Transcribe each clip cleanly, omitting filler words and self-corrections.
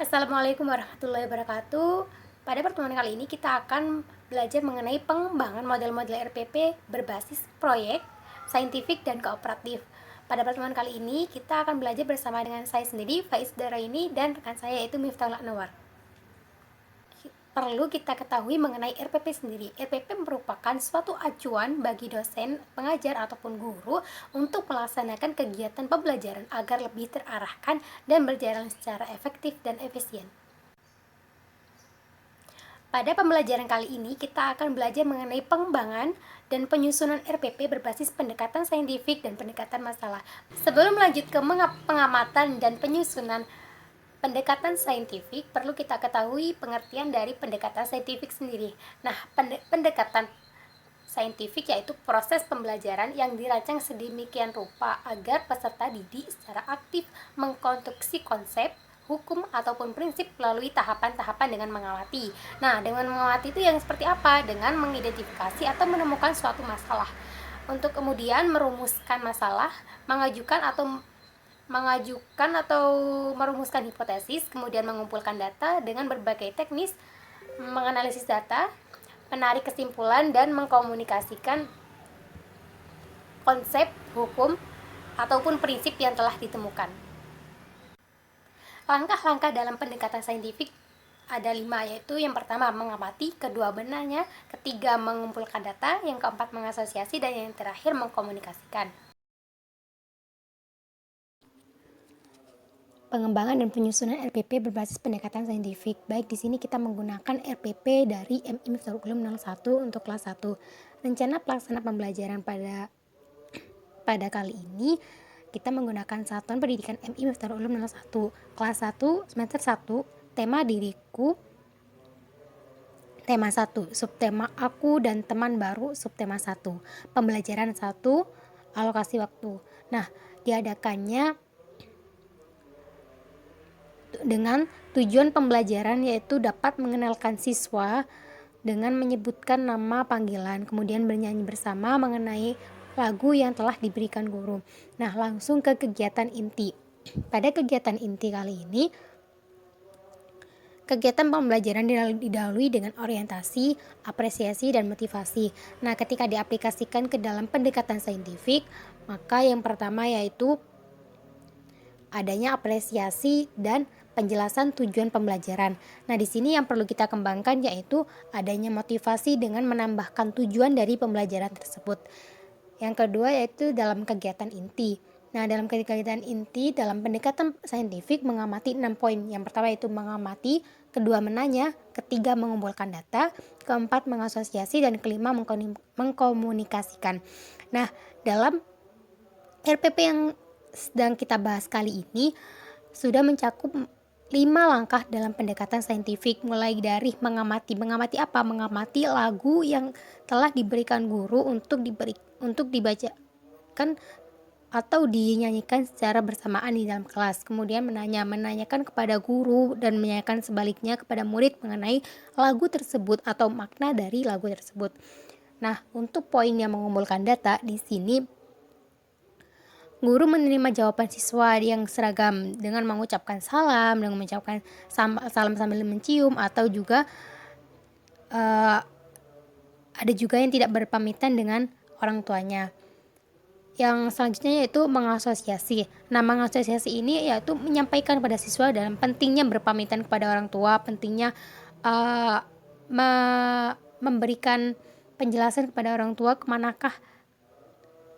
Assalamualaikum warahmatullahi wabarakatuh. Pada pertemuan kali ini kita akan belajar mengenai pengembangan model-model RPP berbasis proyek, saintifik, dan kooperatif. Pada pertemuan kali ini kita akan belajar bersama dengan saya sendiri, Faiz Daraini, dan rekan saya yaitu Miftahul Anwar. Perlu kita ketahui mengenai RPP sendiri. RPP merupakan suatu acuan bagi dosen, pengajar, ataupun guru untuk melaksanakan kegiatan pembelajaran agar lebih terarahkan dan berjalan secara efektif dan efisien. Pada pembelajaran kali ini, kita akan belajar mengenai pengembangan dan penyusunan RPP berbasis pendekatan saintifik dan pendekatan masalah. Sebelum lanjut ke pengamatan dan penyusunan pendekatan saintifik, perlu kita ketahui pengertian dari pendekatan saintifik sendiri. Nah, pendekatan saintifik yaitu proses pembelajaran yang dirancang sedemikian rupa agar peserta didik secara aktif mengkonstruksi konsep, hukum, ataupun prinsip melalui tahapan-tahapan dengan mengamati. Nah, dengan mengamati itu yang seperti apa? Dengan mengidentifikasi atau menemukan suatu masalah. Untuk kemudian merumuskan masalah, mengajukan atau merumuskan hipotesis, kemudian mengumpulkan data dengan berbagai teknis, menganalisis data, menarik kesimpulan, dan mengkomunikasikan konsep, hukum, ataupun prinsip yang telah ditemukan. Langkah-langkah dalam pendekatan saintifik ada 5, yaitu yang pertama mengamati, kedua benarnya, ketiga mengumpulkan data, yang keempat mengasosiasi, dan yang terakhir mengkomunikasikan. Pengembangan dan penyusunan RPP berbasis pendekatan saintifik. Baik, di sini kita menggunakan RPP dari MI Miftahrul Ulum 01 untuk kelas 1. Rencana pelaksana pembelajaran pada kali ini kita menggunakan satuan pendidikan MI Miftahrul Ulum 01 kelas 1 semester 1, tema diriku, tema 1, subtema aku dan teman baru, subtema 1, pembelajaran 1, alokasi waktu. Nah, diadakannya dengan tujuan pembelajaran yaitu dapat mengenalkan siswa dengan menyebutkan nama panggilan, kemudian bernyanyi bersama mengenai lagu yang telah diberikan guru. Nah, langsung ke kegiatan inti. Pada kegiatan inti kali ini, kegiatan pembelajaran didahului dengan orientasi, apresiasi, dan motivasi. Nah, ketika diaplikasikan ke dalam pendekatan saintifik, maka yang pertama yaitu adanya apresiasi dan penjelasan tujuan pembelajaran. Nah, di sini yang perlu kita kembangkan yaitu adanya motivasi dengan menambahkan tujuan dari pembelajaran tersebut. Yang kedua yaitu dalam kegiatan inti. Nah, dalam kegiatan inti dalam pendekatan saintifik mengamati 6 poin. Yang pertama yaitu mengamati, kedua menanya, ketiga mengumpulkan data, keempat mengasosiasi, dan kelima mengkomunikasikan. Nah, dalam RPP yang sedang kita bahas kali ini sudah mencakup 5 langkah dalam pendekatan saintifik, mulai dari mengamati apa? Mengamati lagu yang telah diberikan guru untuk dibacakan atau dinyanyikan secara bersamaan di dalam kelas. Kemudian menanyakan kepada guru dan menanyakan sebaliknya kepada murid mengenai lagu tersebut atau makna dari lagu tersebut. Nah, untuk poin yang mengumpulkan data di sini guru menerima jawaban siswa yang seragam dengan mengucapkan salam, dengan mengucapkan salam sambil mencium, atau juga ada juga yang tidak berpamitan dengan orang tuanya. Yang selanjutnya yaitu mengasosiasi. Nah, mengasosiasi ini yaitu menyampaikan kepada siswa dalam pentingnya berpamitan kepada orang tua, pentingnya memberikan penjelasan kepada orang tua kemanakah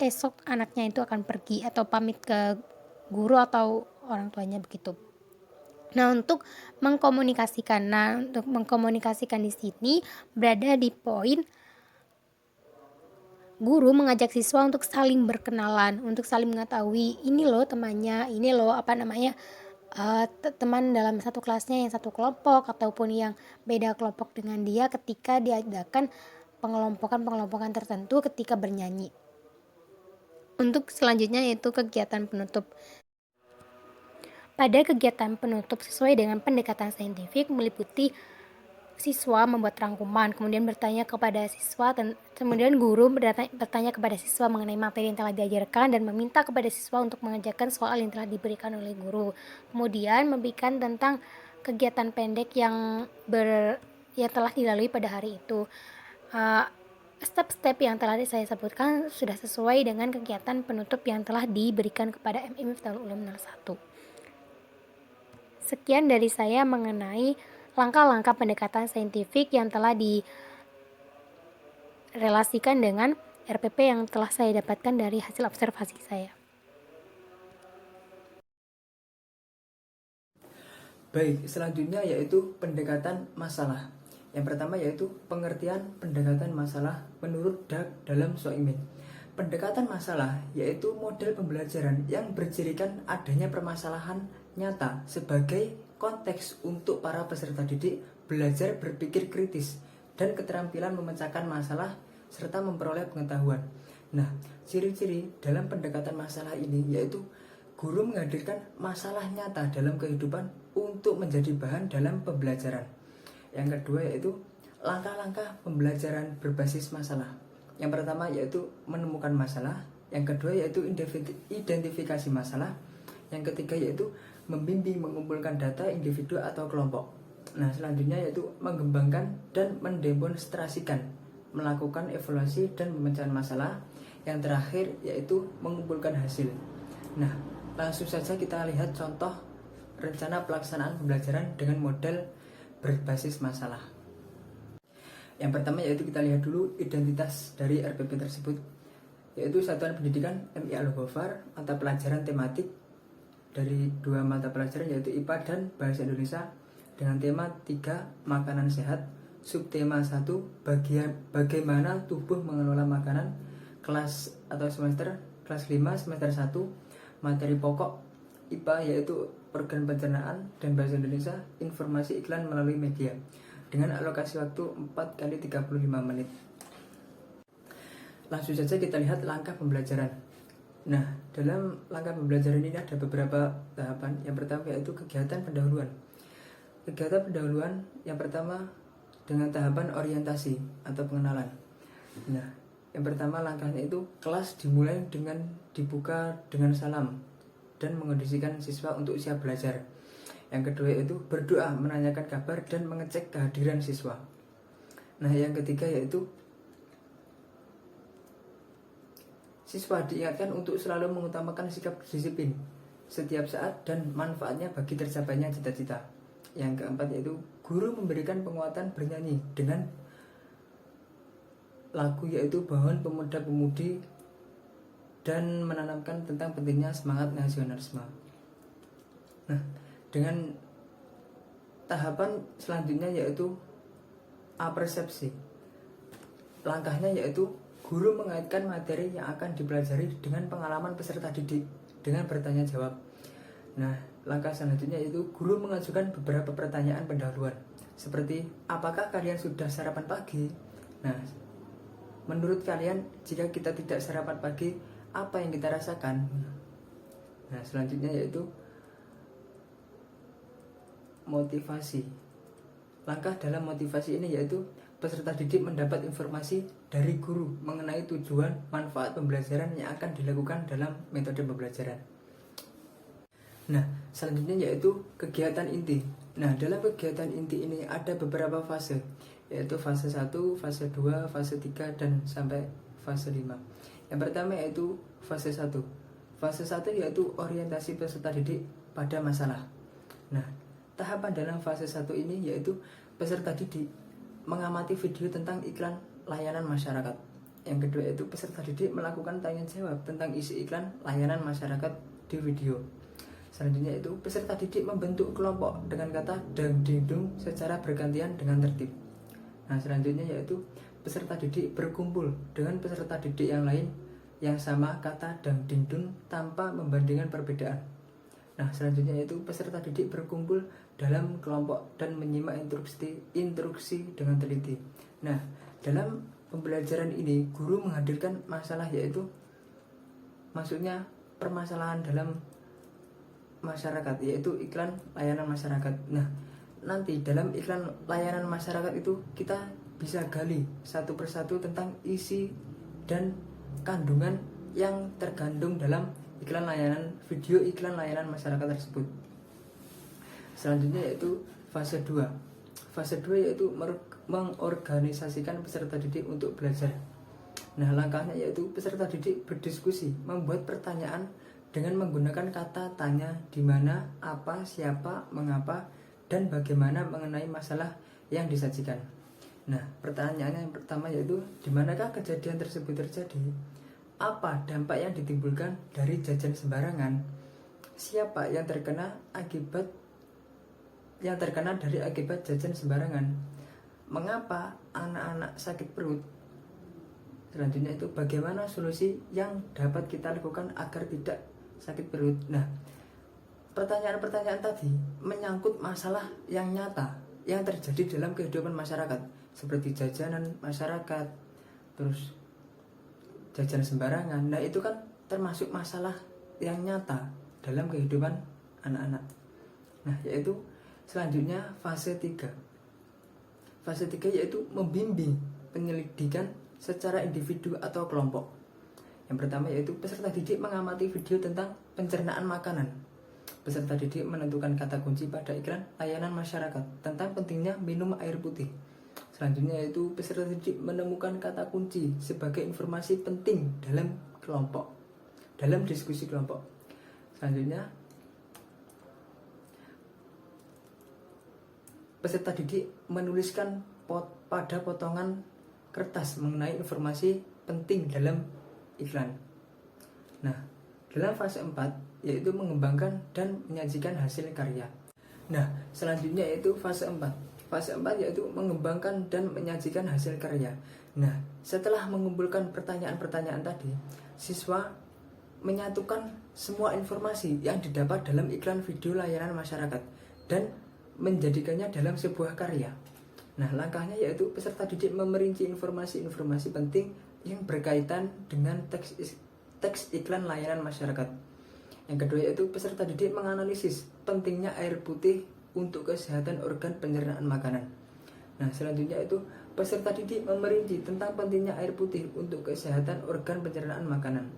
esok anaknya itu akan pergi atau pamit ke guru atau orang tuanya begitu. Nah, untuk mengkomunikasikan di sini berada di poin guru mengajak siswa untuk saling berkenalan, untuk saling mengetahui ini loh temannya, ini loh teman dalam satu kelasnya yang satu kelompok ataupun yang beda kelompok dengan dia ketika diadakan pengelompokan tertentu ketika bernyanyi. Untuk selanjutnya yaitu kegiatan penutup. Pada kegiatan penutup sesuai dengan pendekatan saintifik meliputi siswa membuat rangkuman, kemudian bertanya kepada siswa, kemudian guru bertanya kepada siswa mengenai materi yang telah diajarkan dan meminta kepada siswa untuk mengerjakan soal yang telah diberikan oleh guru. Kemudian memberikan tentang kegiatan pendek yang telah dilalui pada hari itu. Step-step yang telah saya sebutkan sudah sesuai dengan kegiatan penutup yang telah diberikan kepada MI Miftahul Ulum 01. Sekian dari saya mengenai langkah-langkah pendekatan saintifik yang telah direlasikan dengan RPP yang telah saya dapatkan dari hasil observasi saya. Baik, selanjutnya yaitu pendekatan masalah. Yang pertama yaitu pengertian pendekatan masalah menurut Dak dalam Soimin. Pendekatan masalah yaitu model pembelajaran yang bercirikan adanya permasalahan nyata sebagai konteks untuk para peserta didik belajar berpikir kritis dan keterampilan memecahkan masalah serta memperoleh pengetahuan. Nah, ciri-ciri dalam pendekatan masalah ini yaitu guru menghadirkan masalah nyata dalam kehidupan untuk menjadi bahan dalam pembelajaran. Yang kedua yaitu langkah-langkah pembelajaran berbasis masalah. Yang pertama yaitu menemukan masalah. Yang kedua yaitu identifikasi masalah. Yang ketiga yaitu membimbing mengumpulkan data individu atau kelompok. Nah, selanjutnya yaitu mengembangkan dan mendemonstrasikan, melakukan evaluasi dan pemecahan masalah. Yang terakhir yaitu mengumpulkan hasil. Nah, langsung saja kita lihat contoh rencana pelaksanaan pembelajaran dengan model berbasis masalah. Yang pertama yaitu kita lihat dulu identitas dari RPP tersebut, yaitu Satuan Pendidikan MI Al-Ghofar, mata pelajaran tematik dari 2 mata pelajaran yaitu IPA dan Bahasa Indonesia dengan tema 3 makanan sehat, subtema 1 bagaimana tubuh mengelola makanan, kelas atau semester kelas 5 semester 1, materi pokok IPA yaitu organ pencernaan dan Bahasa Indonesia informasi iklan melalui media dengan alokasi waktu 4 kali 35 menit. Langsung saja kita lihat langkah pembelajaran. Nah, dalam langkah pembelajaran ini ada beberapa tahapan. Yang pertama yaitu kegiatan pendahuluan. Kegiatan pendahuluan yang pertama dengan tahapan orientasi atau pengenalan. Nah, yang pertama langkahnya itu kelas dimulai dengan dibuka dengan salam dan mengondisikan siswa untuk siap belajar. Yang kedua yaitu berdoa, menanyakan kabar dan mengecek kehadiran siswa. Nah, yang ketiga yaitu siswa diingatkan untuk selalu mengutamakan sikap disiplin setiap saat dan manfaatnya bagi tercapainya cita-cita. Yang keempat yaitu guru memberikan penguatan bernyanyi dengan lagu yaitu Bangun Pemuda-Pemudi dan menanamkan tentang pentingnya semangat nasionalisme. Nah, dengan tahapan selanjutnya yaitu apersepsi. Langkahnya yaitu guru mengaitkan materi yang akan dipelajari dengan pengalaman peserta didik dengan bertanya jawab. Nah, langkah selanjutnya yaitu guru mengajukan beberapa pertanyaan pendahuluan seperti apakah kalian sudah sarapan pagi? Nah, menurut kalian jika kita tidak sarapan pagi apa yang kita rasakan? Nah, selanjutnya yaitu motivasi. Langkah dalam motivasi ini yaitu peserta didik mendapat informasi dari guru mengenai tujuan manfaat pembelajaran yang akan dilakukan dalam metode pembelajaran. Nah, selanjutnya yaitu kegiatan inti. Nah, dalam kegiatan inti ini ada beberapa fase, yaitu fase 1, fase 2, fase 3, dan sampai fase 5. Yang pertama yaitu fase 1. Fase 1 yaitu orientasi peserta didik pada masalah. Nah, tahapan dalam fase 1 ini yaitu peserta didik mengamati video tentang iklan layanan masyarakat. Yang kedua yaitu peserta didik melakukan tanya jawab tentang isi iklan layanan masyarakat di video. Selanjutnya yaitu peserta didik membentuk kelompok dengan kata dang ding dung secara bergantian dengan tertib. Nah, selanjutnya yaitu peserta didik berkumpul dengan peserta didik yang lain yang sama kata dang ding dun tanpa membandingkan perbedaan. Nah, selanjutnya yaitu peserta didik berkumpul dalam kelompok dan menyimak instruksi dengan teliti. Nah, dalam pembelajaran ini guru menghadirkan masalah yaitu maksudnya permasalahan dalam masyarakat yaitu iklan layanan masyarakat. Nah, nanti dalam iklan layanan masyarakat itu kita bisa gali satu persatu tentang isi dan kandungan yang tergandung dalam iklan layanan video iklan layanan masyarakat tersebut. Selanjutnya yaitu fase 2. Fase 2 yaitu mengorganisasikan peserta didik untuk belajar. Nah, langkahnya yaitu peserta didik berdiskusi, membuat pertanyaan dengan menggunakan kata tanya, di mana, apa, siapa, mengapa, dan bagaimana mengenai masalah yang disajikan. Nah, pertanyaannya yang pertama yaitu, di manakah kejadian tersebut terjadi? Apa dampak yang ditimbulkan dari jajan sembarangan? Siapa yang terkena dari akibat jajan sembarangan? Mengapa anak-anak sakit perut? Selanjutnya itu, bagaimana solusi yang dapat kita lakukan agar tidak sakit perut? Nah, pertanyaan-pertanyaan tadi menyangkut masalah yang nyata yang terjadi dalam kehidupan masyarakat, seperti jajanan masyarakat, terus jajan sembarangan. Nah, itu kan termasuk masalah yang nyata dalam kehidupan anak-anak. Nah, yaitu selanjutnya fase 3. Fase 3 yaitu membimbing penyelidikan secara individu atau kelompok. Yang pertama yaitu peserta didik mengamati video tentang pencernaan makanan. Peserta didik menentukan kata kunci pada iklan layanan masyarakat tentang pentingnya minum air putih. Selanjutnya yaitu peserta didik menemukan kata kunci sebagai informasi penting dalam kelompok, dalam diskusi kelompok. Selanjutnya, peserta didik menuliskan pada potongan kertas mengenai informasi penting dalam iklan. Nah, dalam fase 4 yaitu mengembangkan dan menyajikan hasil karya. Nah, selanjutnya yaitu fase 4. Fase 4 yaitu mengembangkan dan menyajikan hasil karya. Nah, setelah mengumpulkan pertanyaan-pertanyaan tadi, siswa menyatukan semua informasi yang didapat dalam iklan video layanan masyarakat dan menjadikannya dalam sebuah karya. Nah, langkahnya yaitu peserta didik memerinci informasi-informasi penting yang berkaitan dengan teks iklan layanan masyarakat. Yang kedua yaitu peserta didik menganalisis pentingnya air putih untuk kesehatan organ pencernaan makanan. Nah, selanjutnya itu peserta didik memerinci tentang pentingnya air putih untuk kesehatan organ pencernaan makanan.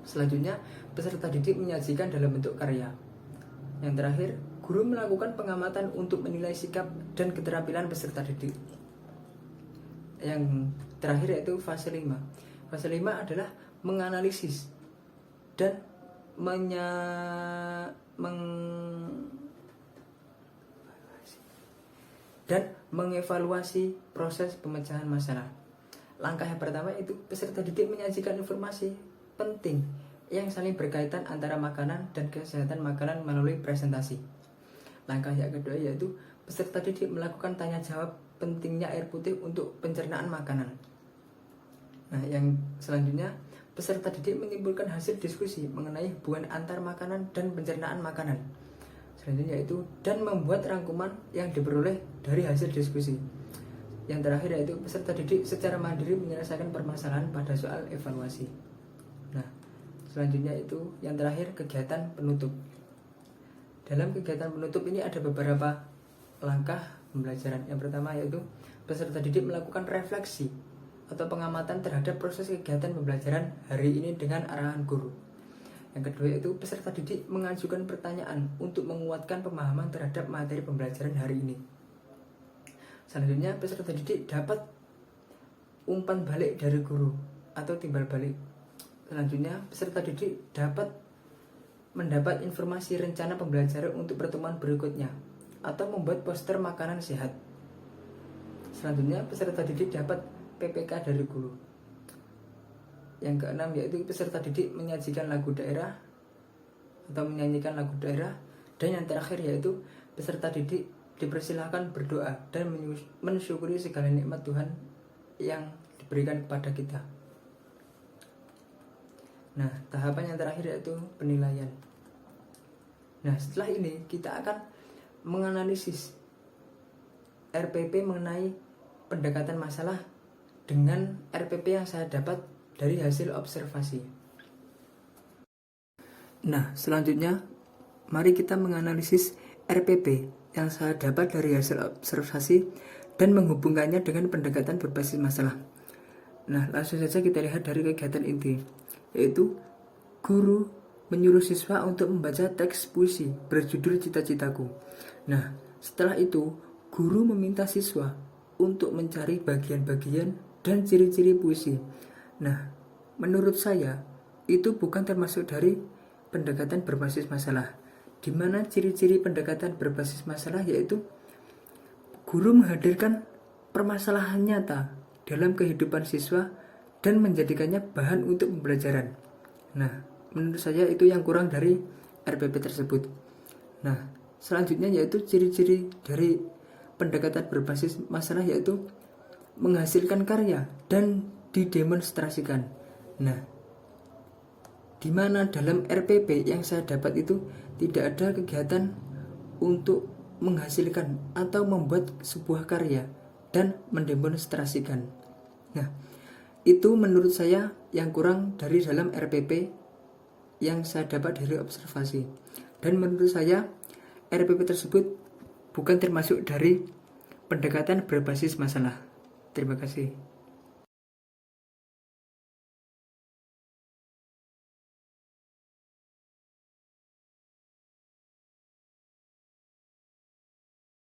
Selanjutnya, peserta didik menyajikan dalam bentuk karya. Yang terakhir, guru melakukan pengamatan untuk menilai sikap dan keterampilan peserta didik. Yang terakhir yaitu fase 5. Fase 5 adalah menganalisis dan mengevaluasi proses pemecahan masalah. Langkah yang pertama itu peserta didik menyajikan informasi penting yang saling berkaitan antara makanan dan kesehatan makanan melalui presentasi. Langkah yang kedua yaitu peserta didik melakukan tanya jawab pentingnya air putih untuk pencernaan makanan. Nah, yang selanjutnya peserta didik menyimpulkan hasil diskusi mengenai hubungan antar makanan dan pencernaan makanan. Selanjutnya yaitu dan membuat rangkuman yang diperoleh dari hasil diskusi. Yang terakhir yaitu peserta didik secara mandiri menyelesaikan permasalahan pada soal evaluasi. Nah, selanjutnya itu yang terakhir kegiatan penutup. Dalam kegiatan penutup ini ada beberapa langkah pembelajaran. Yang pertama yaitu peserta didik melakukan refleksi atau pengamatan terhadap proses kegiatan pembelajaran hari ini dengan arahan guru. Yang kedua yaitu peserta didik mengajukan pertanyaan untuk menguatkan pemahaman terhadap materi pembelajaran hari ini. Selanjutnya peserta didik dapat umpan balik dari guru atau timbal balik. Selanjutnya peserta didik dapat mendapat informasi rencana pembelajaran untuk pertemuan berikutnya atau membuat poster makanan sehat. Selanjutnya peserta didik dapat PPK dari guru. Yang keenam yaitu peserta didik menyajikan lagu daerah atau menyanyikan lagu daerah. Dan yang terakhir yaitu peserta didik dipersilahkan berdoa dan mensyukuri segala nikmat Tuhan yang diberikan kepada kita. Nah, tahapan yang terakhir yaitu penilaian. Nah, setelah ini kita akan menganalisis RPP mengenai pendekatan masalah dengan RPP yang saya dapat dari hasil observasi. Nah, selanjutnya mari kita menganalisis RPP yang saya dapat dari hasil observasi dan menghubungkannya dengan pendekatan berbasis masalah. Nah, langsung saja kita lihat dari kegiatan inti, yaitu guru menyuruh siswa untuk membaca teks puisi berjudul Cita-Citaku. Nah, setelah itu guru meminta siswa untuk mencari bagian-bagian dan ciri-ciri puisi. Nah, menurut saya itu bukan termasuk dari pendekatan berbasis masalah, di mana ciri-ciri pendekatan berbasis masalah yaitu guru menghadirkan permasalahan nyata dalam kehidupan siswa dan menjadikannya bahan untuk pembelajaran. Nah, menurut saya itu yang kurang dari RPP tersebut. Nah, selanjutnya yaitu ciri-ciri dari pendekatan berbasis masalah yaitu menghasilkan karya dan didemonstrasikan. Nah, di mana dalam RPP yang saya dapat itu tidak ada kegiatan untuk menghasilkan atau membuat sebuah karya dan mendemonstrasikan. Nah, itu menurut saya yang kurang dari dalam RPP yang saya dapat dari observasi. Dan menurut saya RPP tersebut bukan termasuk dari pendekatan berbasis masalah. Terima kasih.